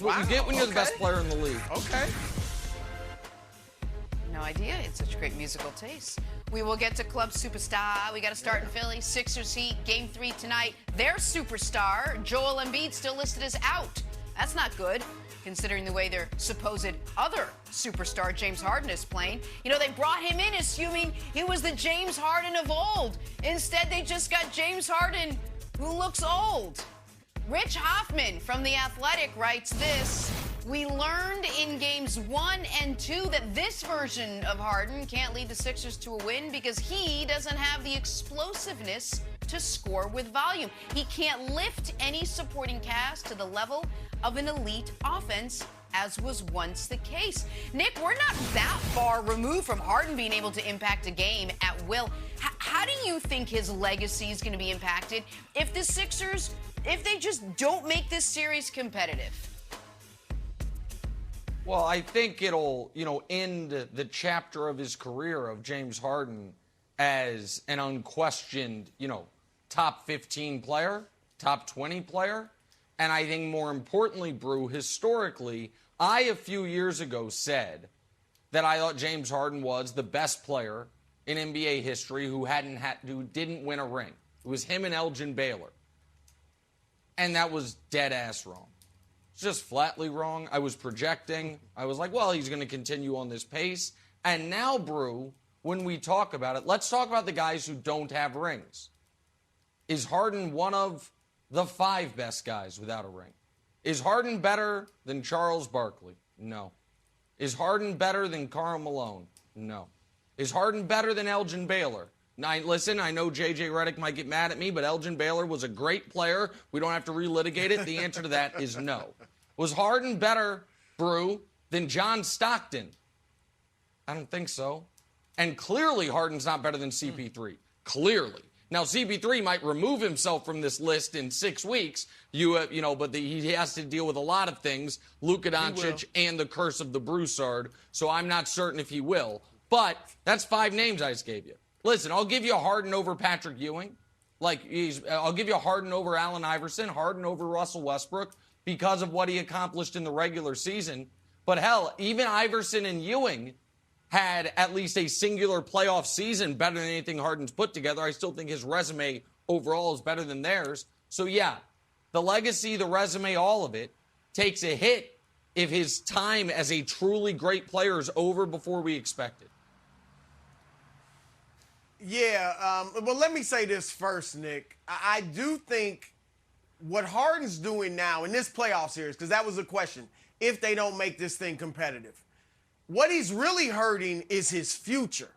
what you get when you're the best player in the league. Okay. No idea. It's such great musical taste. We will get to Club Superstar. We got to start in Philly. Sixers Heat, Game 3 tonight. Their superstar, Joel Embiid, still listed as out. That's not good, considering the way their supposed other superstar, James Harden, is playing. You know, they brought him in assuming he was the James Harden of old. Instead, they just got James Harden, who looks old. Rich Hoffman from The Athletic writes this: we learned in games 1 and 2 that this version of Harden can't lead the Sixers to a win because he doesn't have the explosiveness to score with volume. He can't lift any supporting cast to the level of an elite offense, as was once the case. Nick, we're not that far removed from Harden being able to impact a game at will. How do you think his legacy is going to be impacted if the Sixers, if they just don't make this series competitive? Well, I think it'll, end the chapter of his career of James Harden as an unquestioned, top 15 player, top 20 player. And I think more importantly, Brew, historically, I a few years ago said that I thought James Harden was the best player in NBA history who didn't win a ring. It was him and Elgin Baylor. And that was dead ass wrong. It's just flatly wrong. I was projecting. I was like, well, he's going to continue on this pace. And now, Brew, when we talk about it, let's talk about the guys who don't have rings. Is Harden one of the 5 best guys without a ring? Is Harden better than Charles Barkley? No. Is Harden better than Karl Malone? No. Is Harden better than Elgin Baylor? Now, listen, I know J.J. Redick might get mad at me, but Elgin Baylor was a great player. We don't have to relitigate it. The answer to that is no. Was Harden better, Brew, than John Stockton? I don't think so. And clearly Harden's not better than CP3. Clearly. Now, CP3 might remove himself from this list in 6 weeks, but he has to deal with a lot of things, Luka Doncic and the curse of the Broussard, so I'm not certain if he will. But that's 5 names I just gave you. Listen, I'll give you a Harden over Patrick Ewing. I'll give you a Harden over Allen Iverson, Harden over Russell Westbrook because of what he accomplished in the regular season. But hell, even Iverson and Ewing had at least a singular playoff season better than anything Harden's put together. I still think his resume overall is better than theirs. So yeah, the legacy, the resume, all of it takes a hit if his time as a truly great player is over before we expect it. Yeah, well, let me say this first, Nick. I do think what Harden's doing now in this playoff series, because that was a question, if they don't make this thing competitive, what he's really hurting is his future.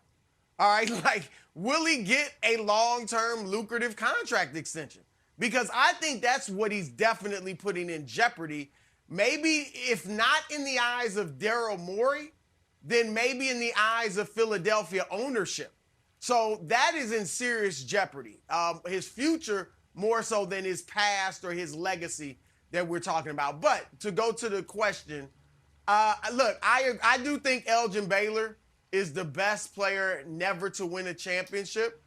All right, will he get a long-term lucrative contract extension? Because I think that's what he's definitely putting in jeopardy. Maybe if not in the eyes of Daryl Morey, then maybe in the eyes of Philadelphia ownership. So that is in serious jeopardy. His future more so than his past or his legacy that we're talking about. But to go to the question, look, I do think Elgin Baylor is the best player never to win a championship.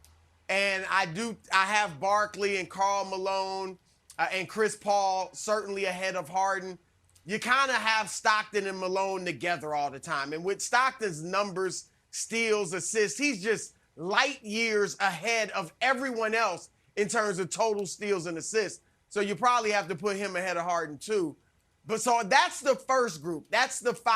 And I have Barkley and Karl Malone and Chris Paul certainly ahead of Harden. You kind of have Stockton and Malone together all the time. And with Stockton's numbers, steals, assists, he's just light years ahead of everyone else in terms of total steals and assists. So you probably have to put him ahead of Harden too. But so that's the first group. That's the 5.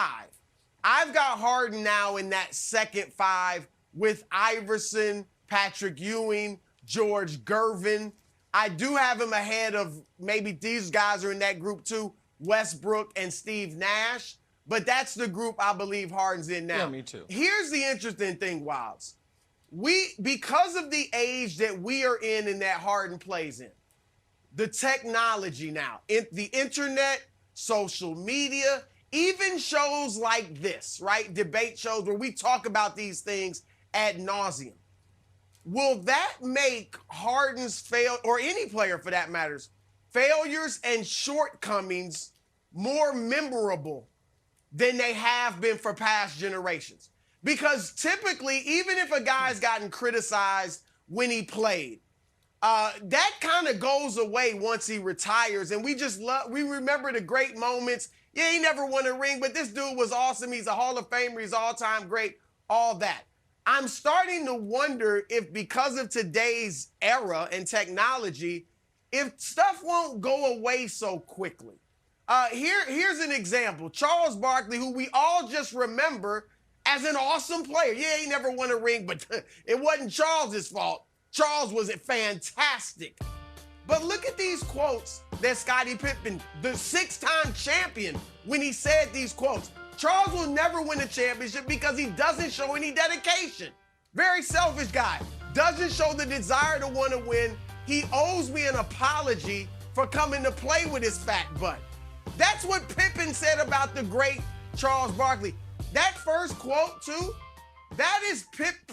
I've got Harden now in that second 5 with Iverson, Patrick Ewing, George Gervin. I do have him ahead of maybe these guys are in that group too, Westbrook and Steve Nash. But that's the group I believe Harden's in now. Yeah, me too. Here's the interesting thing, Wilds. Because of the age that we are in and that Harden plays in, the technology now, the internet, social media, even shows like this, right? Debate shows where we talk about these things ad nauseum. Will that make Harden's or any player for that matters, failures and shortcomings more memorable than they have been for past generations? Because typically, even if a guy's gotten criticized when he played, that kind of goes away once he retires. And we remember the great moments Yeah, he never won a ring, but this dude was awesome. He's a Hall of Famer. He's all-time great, all that. I'm starting to wonder if because of today's era and technology, if stuff won't go away so quickly. Here's an example. Charles Barkley, who we all just remember as an awesome player. Yeah, he never won a ring, but it wasn't Charles's fault. Charles was fantastic. But look at these quotes that Scottie Pippen, the 6-time champion, when he said these quotes. Charles will never win a championship because he doesn't show any dedication. Very selfish guy. Doesn't show the desire to want to win. He owes me an apology for coming to play with his fat butt. That's what Pippen said about the great Charles Barkley. That first quote, too, that is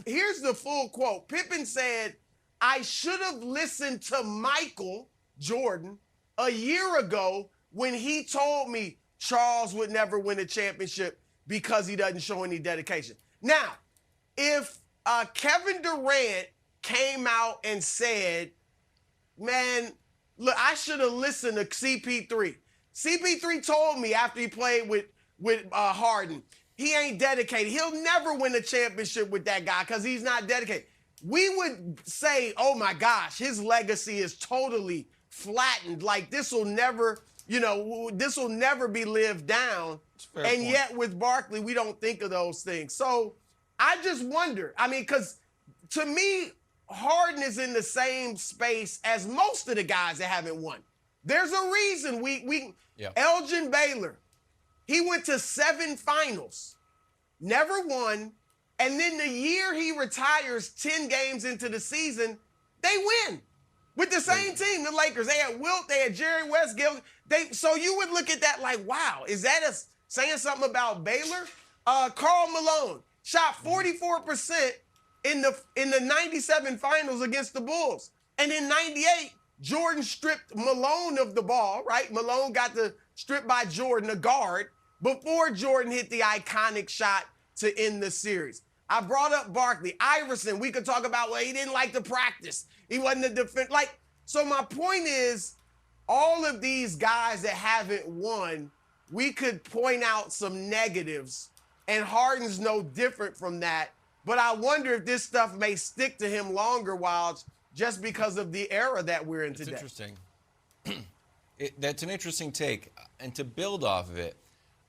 here's the full quote. Pippen said, I should have listened to Michael Jordan a year ago when he told me Charles would never win a championship because he doesn't show any dedication. Now, if Kevin Durant came out and said, man, look, I should have listened to CP3. CP3 told me after he played with Harden, he ain't dedicated. He'll never win a championship with that guy because he's not dedicated. We would say, oh my gosh, his legacy is totally flattened. Like this will never be lived down. And yet with Barkley, we don't think of those things. So I just wonder, because to me, Harden is in the same space as most of the guys that haven't won. There's a reason Elgin Baylor, he went to 7 finals, never won, and then the year he retires 10 games into the season, they win. With the same team, the Lakers. They had Wilt, they had Jerry West, so you would look at that like, wow, is that saying something about Baylor? Karl Malone shot 44% in the 97 finals against the Bulls. And in 98, Jordan stripped Malone of the ball, right? Malone got stripped by Jordan, a guard, before Jordan hit the iconic shot to end the series. I brought up Barkley. Iverson, we could talk about, well, he didn't like to practice. He wasn't a defense. So my point is, all of these guys that haven't won, we could point out some negatives, and Harden's no different from that. But I wonder if this stuff may stick to him longer, Wilds, just because of the era that we're in today. It's interesting. That's an interesting take. And to build off of it,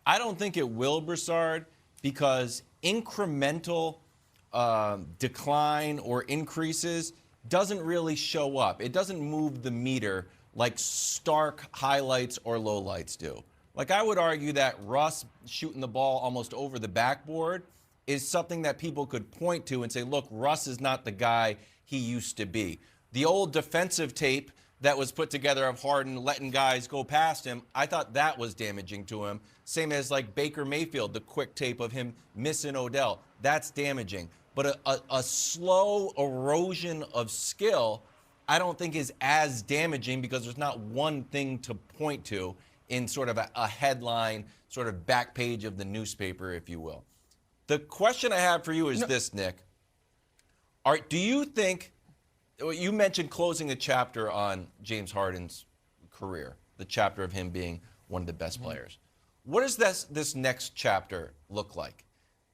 I don't think it will, Broussard, because incremental decline or increases doesn't really show up. It doesn't move the meter like stark highlights or lowlights do. Like, I would argue that Russ shooting the ball almost over the backboard is something that people could point to and say, look, Russ is not the guy he used to be. The old defensive tape that was put together of Harden letting guys go past him, I thought that was damaging to him. Same as like Baker Mayfield, the quick tape of him missing Odell. That's damaging. But a slow erosion of skill, I don't think is as damaging because there's not one thing to point to in sort of a headline, sort of back page of the newspaper, if you will. The question I have for you is this, Nick. Do you think, you mentioned closing a chapter on James Harden's career, the chapter of him being one of the best players. What does this next chapter look like?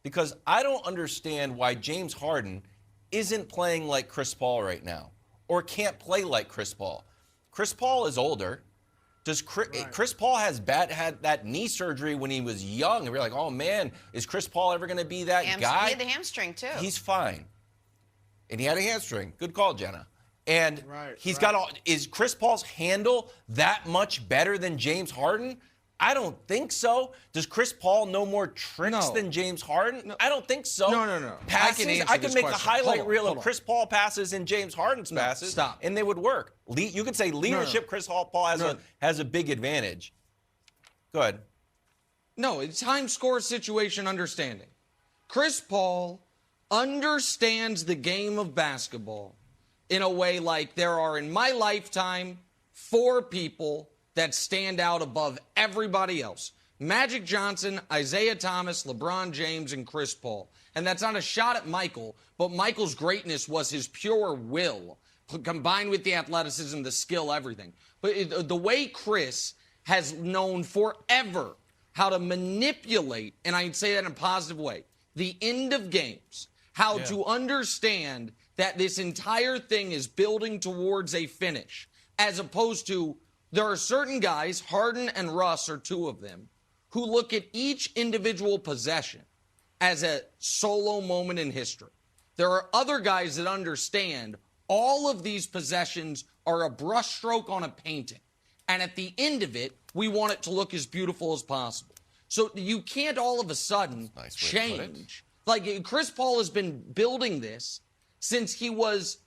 Because I don't understand why James Harden isn't playing like Chris Paul right now or can't play like Chris Paul. Chris Paul is older. Chris Paul had that knee surgery when he was young, and we're like, oh man, is Chris Paul ever going to be that guy? He had the hamstring too. He's fine, and he had a hamstring. Good call, Jenna. And is Chris Paul's handle that much better than James Harden? I don't think so. Does Chris Paul know more tricks than James Harden? No. I don't think so. No. Passes, I can make a highlight reel of Chris Paul passes and James Harden's passes, and they would work. You could say leadership. Chris Paul has a big advantage. Go ahead. No, it's time, score, situation, understanding. Chris Paul understands the game of basketball in a way like there are, in my lifetime, 4 people that stand out above everybody else. Magic Johnson, Isaiah Thomas, LeBron James, and Chris Paul. And that's not a shot at Michael, but Michael's greatness was his pure will, combined with the athleticism, the skill, everything. But the way Chris has known forever how to manipulate, and I'd say that in a positive way, the end of games, how to understand that this entire thing is building towards a finish, as opposed to there are certain guys, Harden and Russ are two of them, who look at each individual possession as a solo moment in history. There are other guys that understand all of these possessions are a brushstroke on a painting. And at the end of it, we want it to look as beautiful as possible. So you can't all of a sudden change. Like, Chris Paul has been building this since he was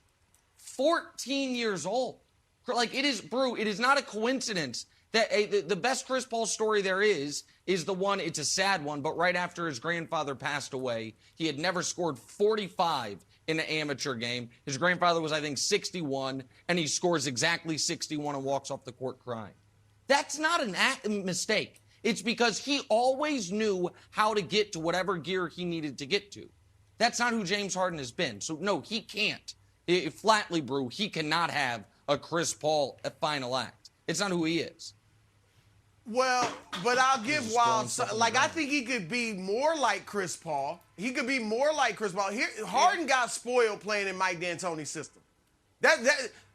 14 years old. Like, it is, Brew, it is not a coincidence that the best Chris Paul story there is the one, it's a sad one, but right after his grandfather passed away, he had never scored 45 in an amateur game. His grandfather was, I think, 61, and he scores exactly 61 and walks off the court crying. That's not a mistake. It's because he always knew how to get to whatever gear he needed to get to. That's not who James Harden has been. So, no, he can't. Flatly, Brew, he cannot have a Chris Paul final act. It's not who he is. Well, but I'll give Wild, like, I think he could be more like Chris Paul. He could be more like Chris Paul. Harden got spoiled playing in Mike D'Antoni's system.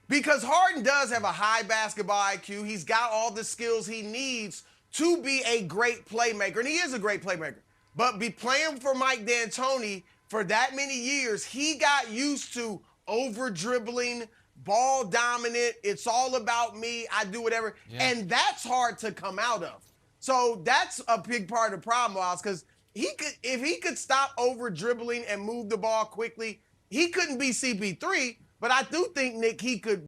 Because Harden does have a high basketball IQ. He's got all the skills he needs to be a great playmaker, and he is a great playmaker. But be playing for Mike D'Antoni for that many years, he got used to over-dribbling, ball dominant, it's all about me, I do whatever. Yeah. And that's hard to come out of. So that's a big part of the problem, Miles, because if he could stop over-dribbling and move the ball quickly, he couldn't be CP3, but I do think, Nick, he could